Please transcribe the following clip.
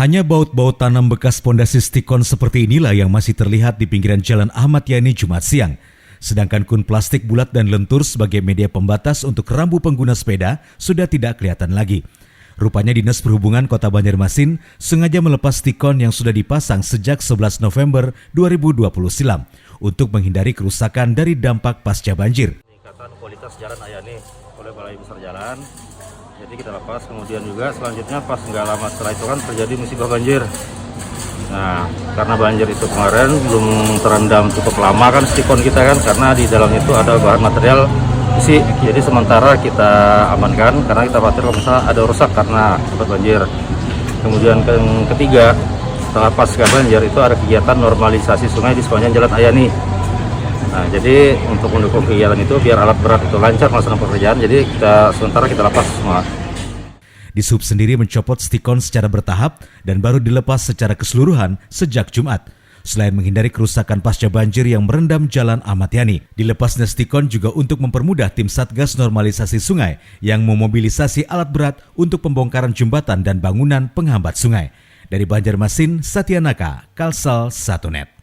Hanya baut-baut tanam bekas pondasi stikon seperti inilah yang masih terlihat di pinggiran Jalan Ahmad Yani Jumat siang. Sedangkan kun plastik bulat dan lentur sebagai media pembatas untuk rambu pengguna sepeda sudah tidak kelihatan lagi. Rupanya Dinas Perhubungan Kota Banjarmasin sengaja melepas stikon yang sudah dipasang sejak 11 November 2020 silam untuk menghindari kerusakan dari dampak pasca banjir. Peningkatan kualitas jalan Ayani oleh Balai Besar Jalan. Jadi kita lepas, kemudian juga selanjutnya pas nggak lama setelah itu kan terjadi musibah banjir. Nah, karena banjir itu kemarin belum terendam cukup lama kan stikon kita kan, karena di dalam itu ada bahan material besi. Jadi sementara kita amankan karena kita khawatir kalau misalnya ada rusak karena akibat banjir. Kemudian yang ketiga, setelah pasca banjir itu ada kegiatan normalisasi sungai di sepanjang Jalan Ayani. Nah, jadi untuk mendukung kegiatan itu biar alat berat itu lancar melaksanakan pekerjaan, jadi sementara kita lepas semua. Dishub sendiri mencopot stikon secara bertahap dan baru dilepas secara keseluruhan sejak Jumat. Selain menghindari kerusakan pasca banjir yang merendam Jalan Ahmad Yani, dilepasnya stikon juga untuk mempermudah tim Satgas Normalisasi Sungai yang memobilisasi alat berat untuk pembongkaran jembatan dan bangunan penghambat sungai. Dari Banjarmasin, Satya Naka, Kalsel 1net.